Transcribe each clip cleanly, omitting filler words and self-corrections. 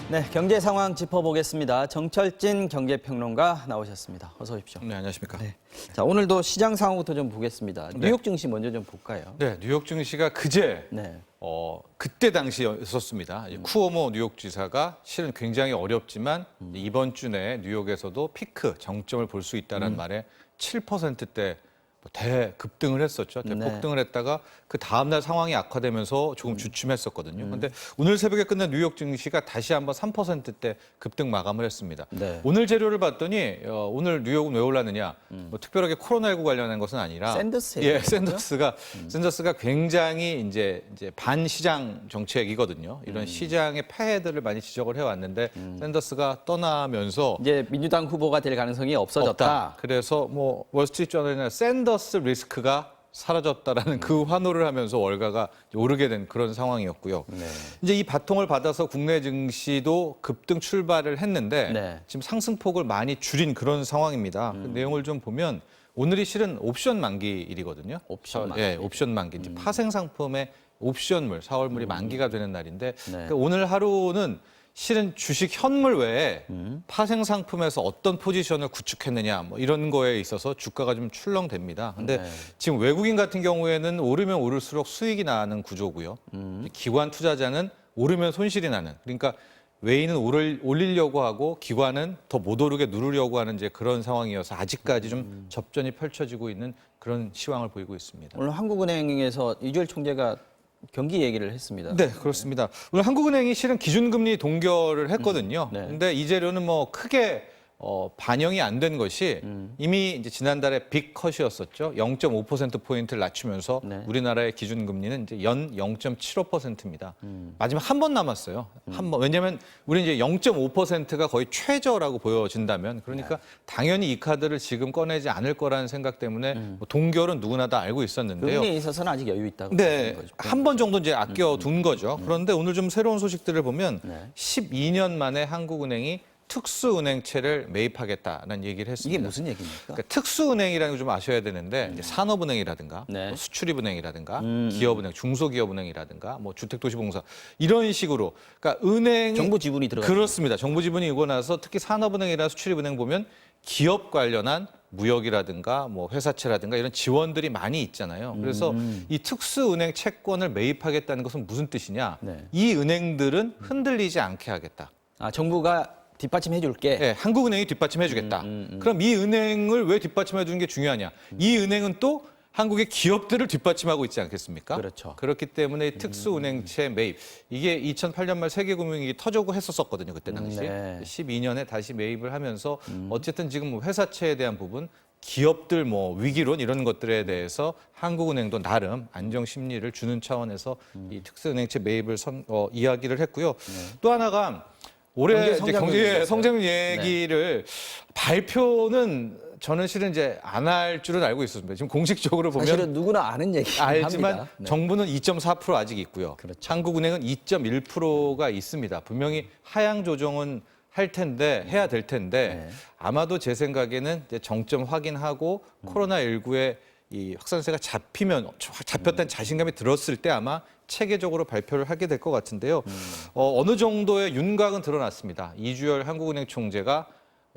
네, 경제 상황 짚어보겠습니다. 정철진 경제평론가 나오셨습니다. 어서 오십시오. 네, 안녕하십니까. 네. 자, 오늘도 시장 상황부터 좀 보겠습니다. 뉴욕 증시 먼저 좀 볼까요? 네, 뉴욕 증시가 그제 네. 그때 당시였었습니다. 쿠오모 뉴욕 지사가 실은 굉장히 어렵지만 이번 주 내에 뉴욕에서도 피크 정점을 볼 수 있다는 말에 7%대 대급등을 했었죠. 대폭등을 했다가 그 다음날 상황이 악화되면서 조금 주춤했었거든요. 그런데 오늘 새벽에 끝난 뉴욕 증시가 다시 한번 3%대 급등 마감을 했습니다. 네. 오늘 재료를 봤더니 오늘 뉴욕은 왜 올랐느냐? 뭐 특별하게 코로나19 관련한 것은 아니라 샌더스예요. 예, 샌더스가 굉장히 이제 반시장 정책이거든요. 이런 시장의 폐해들을 많이 지적을 해왔는데 샌더스가 떠나면서 이제 민주당 후보가 될 가능성이 없어졌다. 없다. 그래서 뭐 월스트리트저널이나 샌더스 리스크가 사라졌다라는 그 환호를 하면서 월가가 오르게 된 그런 상황이었고요. 네. 이제 이 바통을 받아서 국내 증시도 급등 출발을 했는데 네. 지금 상승폭을 많이 줄인 그런 상황입니다. 그 내용을 좀 보면 오늘이 실은 옵션 만기일이거든요. 옵션 만기. 예, 옵션 만기. 이제 파생 상품의 옵션물, 4월물이 만기가 되는 날인데 네. 그러니까 오늘 하루는 실은 주식 현물 외에 파생 상품에서 어떤 포지션을 구축했느냐 뭐 이런 거에 있어서 주가가 좀 출렁댑니다. 근데 네. 지금 외국인 같은 경우에는 오르면 오를수록 수익이 나는 구조고요. 기관 투자자는 오르면 손실이 나는. 그러니까 외인은 올리려고 하고 기관은 더 못 오르게 누르려고 하는 이제 그런 상황이어서 아직까지 좀 접전이 펼쳐지고 있는 그런 시황을 보이고 있습니다. 오늘 한국은행에서 이주열 총재가 경기 얘기를 했습니다. 네, 그렇습니다. 오늘 한국은행이 실은 기준금리 동결을 했거든요. 네. 근데 이 재료는 뭐 크게 반영이 안 된 것이 이미 이제 지난달에 빅컷이었었죠. 0.5%포인트를 낮추면서 네. 우리나라의 기준금리는 이제 연 0.75%입니다. 마지막 한 번 남았어요. 한 번. 왜냐하면 우리 이제 0.5%가 거의 최저라고 보여진다면 그러니까 당연히 이 카드를 지금 꺼내지 않을 거라는 생각 때문에 뭐 동결은 누구나 다 알고 그 있었는데요. 부분에 있어서는 아직 여유 있다고 네, 보는 거죠. 한 번 정도 이제 아껴둔 거죠. 그런데 오늘 좀 새로운 소식들을 보면 네. 12년 만에 한국은행이 특수은행채를 매입하겠다는 얘기를 했습니다. 이게 무슨 얘기입니까? 그러니까 특수은행이라는 걸 좀 아셔야 되는데 이제 산업은행이라든가 네. 뭐 수출입은행이라든가 기업은행, 중소기업은행이라든가 뭐 주택도시공사 이런 식으로 그러니까 은행이 정부 지분이 들어가 그렇습니다. 정부 지분이 이고 나서 특히 산업은행이나 수출입은행 보면 기업 관련한 무역이라든가 뭐 회사채라든가 이런 지원들이 많이 있잖아요. 그래서 이 특수은행 채권을 매입하겠다는 것은 무슨 뜻이냐? 네. 이 은행들은 흔들리지 않게 하겠다. 아, 정부가 뒷받침해 줄게. 네, 한국은행이 뒷받침해 주겠다. 그럼 이 은행을 왜 뒷받침해 주는 게 중요하냐? 이 은행은 또 한국의 기업들을 뒷받침하고 있지 않겠습니까? 그렇죠. 그렇기 때문에 특수은행채 매입 이게 2008년 말 세계금융위기 터져고 했었거든요. 그때 당시에 네. 12년에 다시 매입을 하면서 어쨌든 지금 뭐 회사채에 대한 부분 기업들 뭐 위기론 이런 것들에 대해서 한국은행도 나름 안정 심리를 주는 차원에서 이 특수은행채 매입을 이야기를 했고요. 또 하나가 올해 경제 성장 얘기를 발표는 저는 실은 이제 안 할 줄은 알고 있었습니다. 지금 공식적으로 보면 사실은 누구나 아는 얘기긴 알지만 합니다. 네. 정부는 2.4% 아직 있고요. 그렇죠. 한국은행은 2.1%가 있습니다. 분명히 하향 조정은 할 텐데 해야 될 텐데 네. 아마도 제 생각에는 이제 정점 확인하고 코로나19의 이 확산세가 잡혔다는 자신감이 들었을 때 아마 체계적으로 발표를 하게 될 것 같은데요. 어느 정도의 윤곽은 드러났습니다. 이주열 한국은행 총재가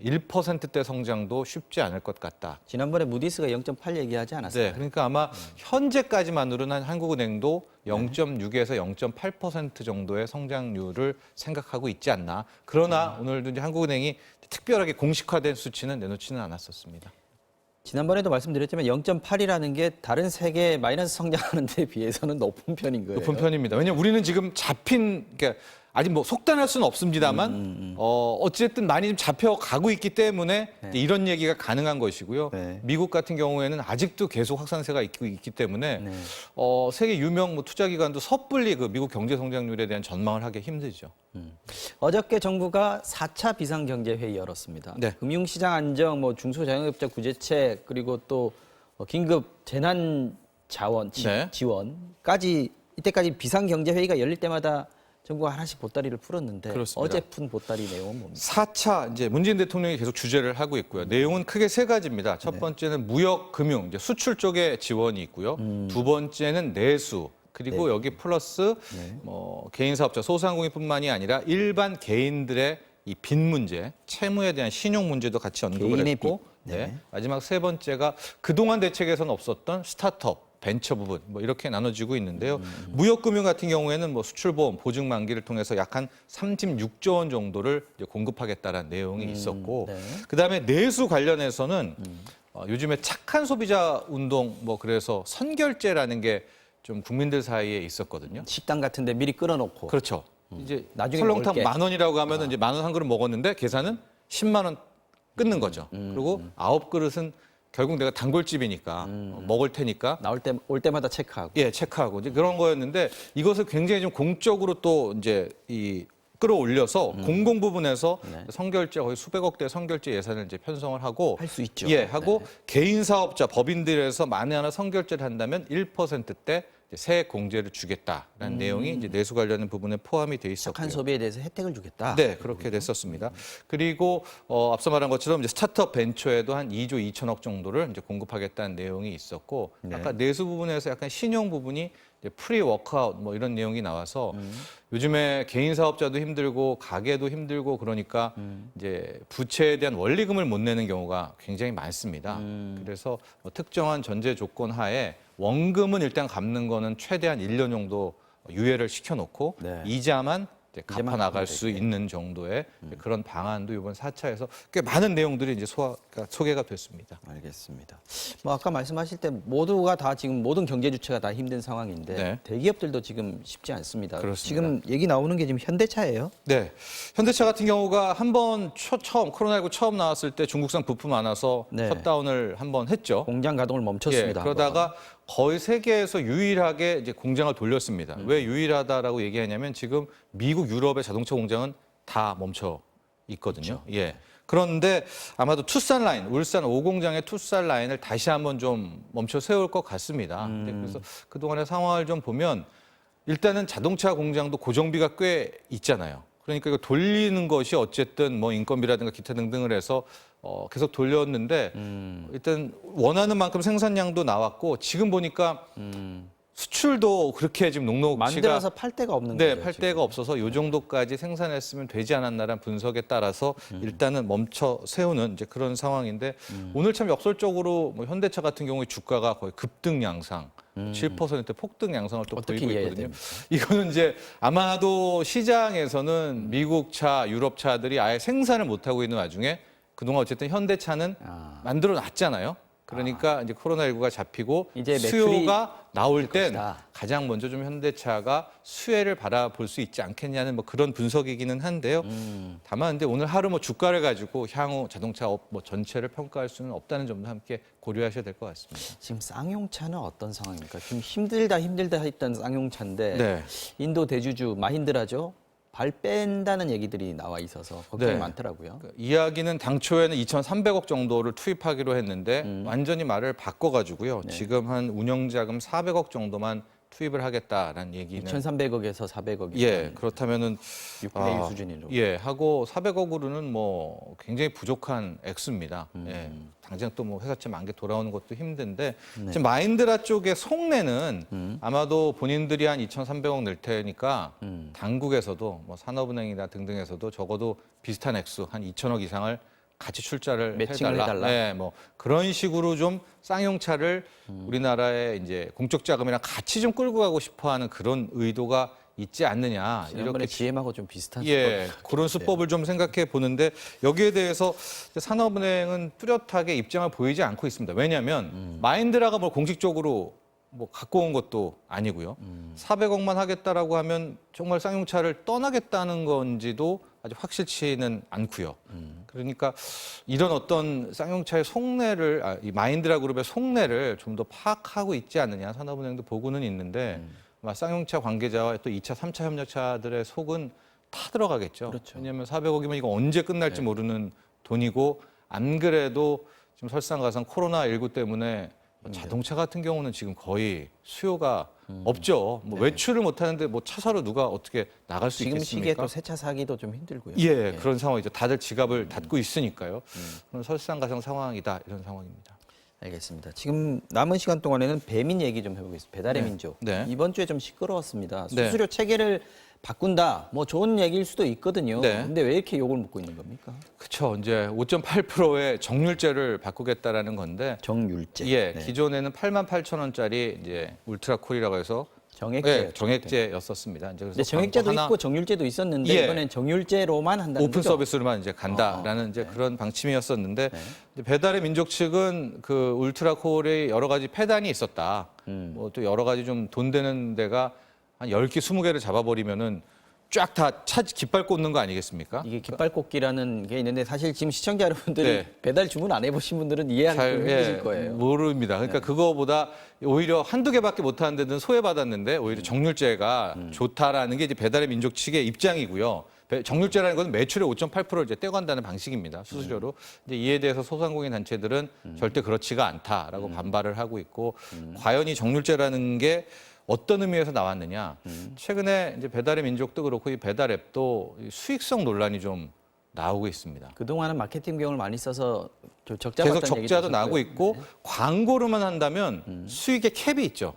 1%대 성장도 쉽지 않을 것 같다. 지난번에 무디스가 0.8 얘기하지 않았어요? 네, 그러니까 아마 현재까지만으로는 한국은행도 0.6에서 0.8% 정도의 성장률을 생각하고 있지 않나. 그러나 오늘도 이제 한국은행이 특별하게 공식화된 수치는 내놓지는 않았었습니다. 지난번에도 말씀드렸지만 0.8이라는 게 다른 세계 마이너스 성장하는 데 비해서는 높은 편인 거예요. 높은 편입니다. 왜냐하면 우리는 지금 그러니까 아직 뭐 속단할 수는 없습니다만 어쨌든 많이 좀 잡혀가고 있기 때문에 네. 이런 얘기가 가능한 것이고요. 네. 미국 같은 경우에는 아직도 계속 확산세가 있기 때문에 네. 세계 유명 뭐 투자기관도 섣불리 그 미국 경제 성장률에 대한 전망을 하기 힘들죠. 어저께 정부가 4차 비상경제회의 열었습니다. 네. 금융시장 안정, 뭐 중소자영업자 구제책, 그리고 또 긴급 재난 자원 네. 지원까지 이때까지 비상경제회의가 열릴 때마다 정부가 하나씩 보따리를 풀었는데 그렇습니다. 어제 푼 보따리 내용은 뭡니까? 4차 이제 문재인 대통령이 계속 주재를 하고 있고요. 내용은 크게 세 가지입니다. 첫 번째는 무역, 금융, 이제 수출 쪽에 지원이 있고요. 두 번째는 내수, 그리고 여기 플러스 뭐 개인 사업자, 소상공인뿐만이 아니라 일반 개인들의 이 빚 문제, 채무에 대한 신용 문제도 같이 언급을 개인의 했고, 빚. 네. 마지막 세 번째가 그동안 대책에서는 없었던 스타트업, 벤처 부분 뭐 이렇게 나눠지고 있는데요. 무역금융 같은 경우에는 뭐 수출보험, 보증 만기를 통해서 약 한 36조 원 정도를 이제 공급하겠다라는 내용이 있었고, 네. 그다음에 내수 관련해서는 요즘에 착한 소비자 운동 뭐 그래서 선결제라는 게 좀 국민들 사이에 있었거든요. 식당 같은데 미리 끓여놓고. 그렇죠. 이제 나중에 설렁탕 먹을게. 10,000원이라고 하면은 이제 10,000원 한 그릇 먹었는데 계산은 10만 원 끊는 거죠. 그리고 9그릇은 결국 내가 단골집이니까 먹을 테니까 나올 때 올 때마다 체크하고. 예, 체크하고 이제 그런 거였는데 이것을 굉장히 좀 공적으로 또 이제 이 끌어올려서 공공 부분에서 네. 선결제 거의 수백억대 선결제 예산을 이제 편성을 하고 할 수 있죠. 예, 하고 개인 사업자 법인들에서 만에 하나 선결제를 한다면 1%대 세액 공제를 주겠다라는 내용이 이제 내수 관련 부분에 포함이 돼 있었고요. 착한 소비에 대해서 혜택을 주겠다. 네, 그렇게 됐었습니다. 그리고 앞서 말한 것처럼 이제 스타트업 벤처에도 한 2조 2천억 정도를 이제 공급하겠다는 내용이 있었고, 아까 내수 부분에서 약간 신용 부분이 이제 프리 워크아웃 뭐 이런 내용이 나와서 요즘에 개인 사업자도 힘들고 가게도 힘들고 그러니까 이제 부채에 대한 원리금을 못 내는 경우가 굉장히 많습니다. 그래서 특정한 전제 조건 하에 원금은 일단 갚는 거는 최대한 1년 정도 유예를 시켜놓고 네. 이자만 이제 갚아 이자만 나갈 갚으면 수 되게. 있는 정도의 그런 방안도 이번 4차에서 꽤 많은 내용들이 이제 소개가 됐습니다. 알겠습니다. 뭐 아까 말씀하실 때 모두가 다 지금 모든 경제 주체가 다 힘든 상황인데 네. 대기업들도 지금 쉽지 않습니다. 그렇습니다. 지금 얘기 나오는 게 지금 현대차예요. 네, 현대차 같은 경우가 한번 처음 코로나19 처음 나왔을 때 중국산 부품 안 와서 네. 셧다운을 한번 했죠. 공장 가동을 멈췄습니다. 예, 그러다가 거의 세계에서 유일하게 이제 공장을 돌렸습니다. 왜 유일하다라고 얘기하냐면 지금 미국, 유럽의 자동차 공장은 다 멈춰 있거든요. 예. 그런데 아마도 투싼 라인, 울산 5공장의 투싼 라인을 다시 한번 좀 멈춰 세울 것 같습니다. 그래서 그동안의 상황을 좀 보면 일단은 자동차 공장도 고정비가 꽤 있잖아요. 그러니까 이거 돌리는 것이 어쨌든 뭐 인건비라든가 기타 등등을 해서 계속 돌렸는데 일단 원하는 만큼 생산량도 나왔고 지금 보니까 수출도 그렇게 지금 녹록치가 만들어서 팔 데가 없는 네, 거죠. 팔 지금. 데가 없어서 이 정도까지 생산했으면 되지 않았나라는 분석에 따라서 일단은 멈춰 세우는 이제 그런 상황인데 오늘 참 역설적으로 뭐 현대차 같은 경우에 주가가 거의 급등 양상, 7% 폭등 양상을 또 어떻게 보이고 이해해야 있거든요. 됩니까? 이거는 이제 아마도 시장에서는 미국 차, 유럽 차들이 아예 생산을 못 하고 있는 와중에 그동안 어쨌든 현대차는 만들어 놨잖아요. 그러니까 이제 코로나19가 잡히고 이제 매출이 수요가 나올 땐 것이다. 가장 먼저 좀 현대차가 수혜를 바라볼 수 있지 않겠냐는 뭐 그런 분석이기는 한데요. 다만 근데 오늘 하루 뭐 주가를 가지고 향후 자동차 업 뭐 전체를 평가할 수는 없다는 점도 함께 고려하셔야 될 것 같습니다. 지금 쌍용차는 어떤 상황입니까? 지금 힘들다 했던 쌍용차인데 네. 인도 대주주 마힌드라죠. 발 뺀다는 얘기들이 나와 있어서 걱정이 네. 많더라고요. 이야기는 당초에는 2,300억 정도를 투입하기로 했는데 완전히 말을 바꿔가지고요. 지금 한 운영자금 400억 정도만 투입을 하겠다라는 얘기는 2,300억에서 400억이 예, 그렇다면은 6분의 1 수준이죠. 예, 하고 400억으로는 뭐 굉장히 부족한 액수입니다. 예. 당장 또 뭐 회사채 만개 돌아오는 것도 힘든데 지금 마인드라 쪽의 속내는 아마도 본인들이 한 2,300억 낼 테니까 당국에서도 뭐 산업은행이나 등등에서도 적어도 비슷한 액수 한 2천억 이상을 같이 출자를 매칭을 해달라. 네, 뭐 그런 식으로 좀 쌍용차를 우리나라의 이제 공적 자금이랑 같이 좀 끌고 가고 싶어하는 그런 의도가 있지 않느냐 지난번에 GM하고 좀 비슷한 예, 수법. 그런 수법을 좀 생각해 보는데 여기에 대해서 산업은행은 뚜렷하게 입장을 보이지 않고 있습니다. 왜냐하면 마인드라가 뭐 공식적으로 뭐 갖고 온 것도 아니고요. 400억만 하겠다라고 하면 정말 쌍용차를 떠나겠다는 건지도 아직 확실치는 않고요. 그러니까 이런 어떤 쌍용차의 속내를 이 마인드라 그룹의 속내를 좀 더 파악하고 있지 않느냐 산업은행도 보고는 있는데 아마 쌍용차 관계자와 또 2차, 3차 협력차들의 속은 타 들어가겠죠. 그렇죠. 왜냐하면 400억이면 이거 언제 끝날지 모르는 돈이고 안 그래도 지금 설상가상 코로나19 때문에 자동차 같은 경우는 지금 거의 수요가 없죠. 뭐 외출을 못 하는데 뭐 차 사러 누가 어떻게 나갈 수 지금 시기에 있겠습니까? 또 새 차 사기도 좀 힘들고요. 예, 그런 상황이죠. 다들 지갑을 닫고 있으니까요. 그런 설상가상 상황이다 이런 상황입니다. 알겠습니다. 지금 남은 시간 동안에는 배민 얘기 좀 해보겠습니다. 배달의 민족. 네. 이번 주에 좀 시끄러웠습니다. 네. 수수료 체계를 바꾼다. 뭐 좋은 얘기일 수도 있거든요. 네. 근데 왜 이렇게 욕을 먹고 있는 겁니까? 그렇죠. 이제 5.8%의 정률제를 바꾸겠다라는 건데 정율제. 예, 네. 기존에는 88,000원짜리 이제 울트라콜이라고 해서 정액제. 정액제였었습니다. 이제 근데 그래서 정액제도 광고 하나 있고 정율제도 있었는데 예. 이번엔 정율제로만 한다는 오픈 거죠? 서비스로만 이제 간다라는 이제 그런 방침이었었는데 네. 이제 배달의 민족 측은 그 울트라콜이 여러 가지 폐단이 있었다. 뭐 또 여러 가지 좀 돈 되는 데가 한 10개, 20개를 잡아버리면은 쫙 다 깃발 꽂는 거 아니겠습니까? 이게 깃발꽂기라는 게 있는데 사실 지금 시청자 여러분들이 네. 배달 주문 안 해보신 분들은 이해하기 좀 힘드실 거예요. 모릅니다. 그러니까 그거보다 오히려 한두 개밖에 못 하는 데는 소외받았는데 오히려 정률제가 좋다라는 게 이제 배달의 민족 측의 입장이고요. 정률제라는 것은 매출의 5.8%를 이제 떼간다는 방식입니다. 수수료로. 이제 이에 대해서 소상공인 단체들은 절대 그렇지가 않다라고 반발을 하고 있고 과연 이 정률제라는 게 어떤 의미에서 나왔느냐. 최근에 이제 배달의 민족도 그렇고 이 배달 앱도 수익성 논란이 좀 나오고 있습니다. 그동안은 마케팅 비용을 많이 써서 적자 계속 봤다는 얘기도 적자도 있었고요. 나고 있고 광고로만 한다면 수익의 캡이 있죠.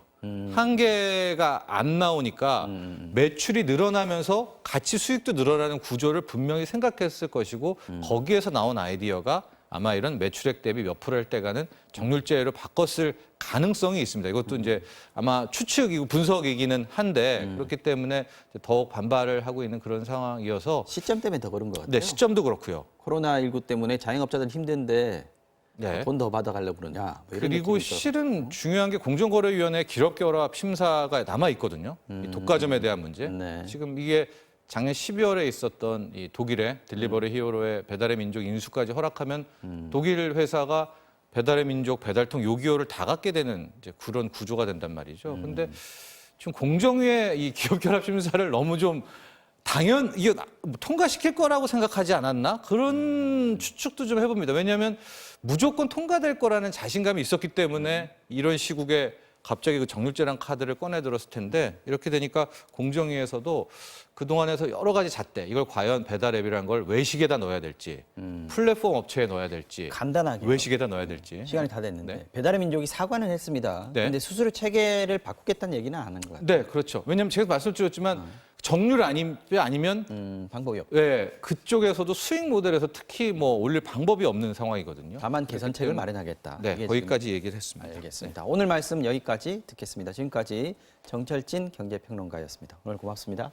한계가 안 나오니까 매출이 늘어나면서 같이 수익도 늘어나는 구조를 분명히 생각했을 것이고 거기에서 나온 아이디어가 아마 이런 매출액 대비 몇 프로일 때가는 정률제로 바꿨을 가능성이 있습니다. 이것도 이제 아마 추측이고 분석이기는 한데 그렇기 때문에 더욱 반발을 하고 있는 그런 상황이어서 시점 때문에 더 그런 것 같아요. 네, 시점도 그렇고요. 코로나19 때문에 자영업자들 힘든데 네. 돈 더 받아가려고 그러냐. 뭐 이런 그리고 느낌이 있어서. 실은 중요한 게 공정거래위원회 기록결합 심사가 남아 있거든요. 이 독과점에 대한 문제. 네. 지금 이게 작년 12월에 있었던 이 독일의 딜리버리 히어로의 배달의 민족 인수까지 허락하면 독일 회사가 배달의 민족 배달통 요기요를 다 갖게 되는 이제 그런 구조가 된단 말이죠. 근데 지금 공정위의 이 기업결합 심사를 너무 좀 이게 통과시킬 거라고 생각하지 않았나? 그런 추측도 좀 해봅니다. 왜냐하면 무조건 통과될 거라는 자신감이 있었기 때문에 이런 시국에 갑자기 그 정률제란 카드를 꺼내 들었을 텐데 이렇게 되니까 공정위에서도 그동안에서 여러 가지 잣대 이걸 과연 배달 앱이라는 걸 외식에다 넣어야 될지 플랫폼 업체에 넣어야 될지 간단하게 외식에다 넣어야 될지 시간이 다 됐는데 네. 배달의 민족이 사과는 했습니다. 네. 근데 수수료 체계를 바꾸겠다는 얘기는 안 한 것 같아요. 네, 그렇죠. 왜냐하면 제가 말씀드렸지만 정률 아니면 방법이 없고 예, 그쪽에서도 수익 모델에서 특히 뭐 올릴 방법이 없는 상황이거든요. 다만 개선책을 마련하겠다. 네, 이게 거기까지 얘기를 했습니다. 지금 알겠습니다. 오늘 말씀 여기까지 듣겠습니다. 지금까지 정철진 경제평론가였습니다. 오늘 고맙습니다.